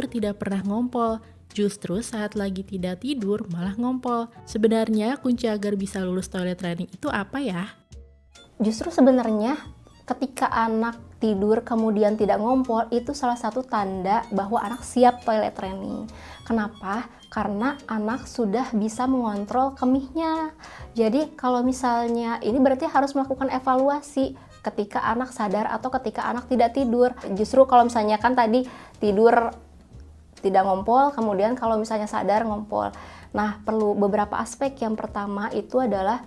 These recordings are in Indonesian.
tidur tidak pernah ngompol. Justru saat lagi tidak tidur malah ngompol. Sebenarnya kunci agar bisa lulus toilet training itu apa ya? Justru sebenarnya ketika anak tidur kemudian tidak ngompol itu salah satu tanda bahwa anak siap toilet training. Kenapa? Karena anak sudah bisa mengontrol kemihnya. Jadi kalau misalnya ini berarti harus melakukan evaluasi ketika anak sadar atau ketika anak tidak tidur. Justru kalau misalnya kan tadi tidur tidak ngompol, kemudian kalau misalnya sadar ngompol. Nah, perlu beberapa aspek. Yang pertama itu adalah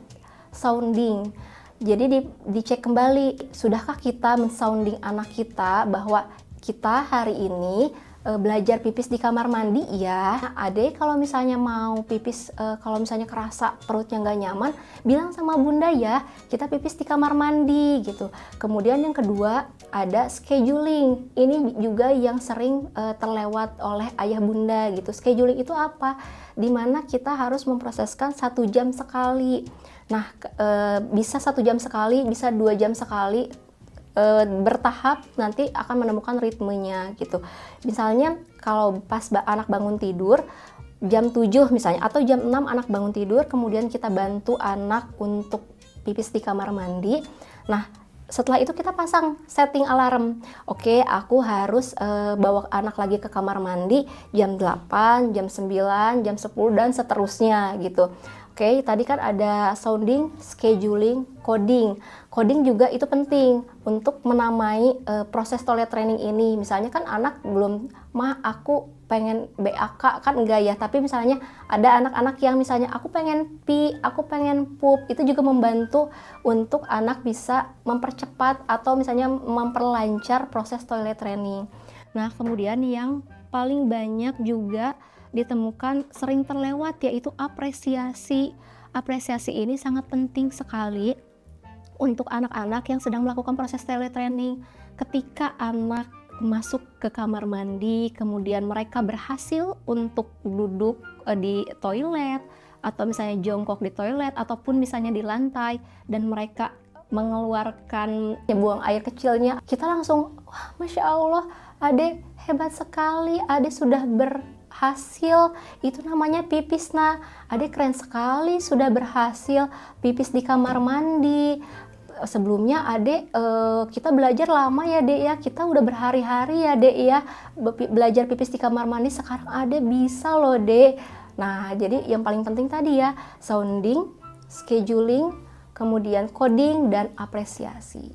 sounding. Jadi dicek kembali, sudahkah kita mensounding anak kita bahwa kita hari ini belajar pipis di kamar mandi ya. Adek kalau misalnya mau pipis, kalau misalnya kerasa perutnya nggak nyaman, bilang sama bunda ya, kita pipis di kamar mandi gitu. Kemudian yang kedua ada scheduling. Ini juga yang sering terlewat oleh ayah bunda gitu. Scheduling itu apa? Dimana kita harus memproseskan 1 jam sekali. Nah, bisa 1 jam sekali, bisa 2 jam sekali, bertahap nanti akan menemukan ritmenya gitu. Misalnya kalau pas anak bangun tidur jam 7 misalnya atau jam 6 anak bangun tidur, kemudian kita bantu anak untuk pipis di kamar mandi. Nah, setelah itu kita pasang setting alarm. Oke, aku harus bawa anak lagi ke kamar mandi jam 8, jam 9, jam 10 dan seterusnya gitu. Oke, tadi kan ada sounding, scheduling, coding. Coding juga itu penting untuk menamai proses toilet training ini. Misalnya kan anak belum, "Ma, aku pengen BAK," kan enggak ya. Tapi misalnya ada anak-anak yang misalnya aku pengen pi, aku pengen pup. Itu juga membantu untuk anak bisa mempercepat atau misalnya memperlancar proses toilet training. Nah, kemudian yang paling banyak juga ditemukan sering terlewat yaitu apresiasi. Apresiasi ini sangat penting sekali untuk anak-anak yang sedang melakukan proses toilet training. Ketika anak masuk ke kamar mandi, kemudian mereka berhasil untuk duduk di toilet atau misalnya jongkok di toilet ataupun misalnya di lantai dan mereka mengeluarkan buang air kecilnya, kita langsung, wah, Masya Allah, Ade hebat sekali, Ade sudah berhasil, itu namanya pipis. Nah, Ade keren sekali sudah berhasil pipis di kamar mandi. Sebelumnya Ade kita belajar lama ya Dek ya, kita udah berhari-hari ya Dek ya belajar pipis di kamar mandi, sekarang Ade bisa loh Dek. Nah, jadi yang paling penting tadi ya, sounding, scheduling, kemudian coding dan apresiasi.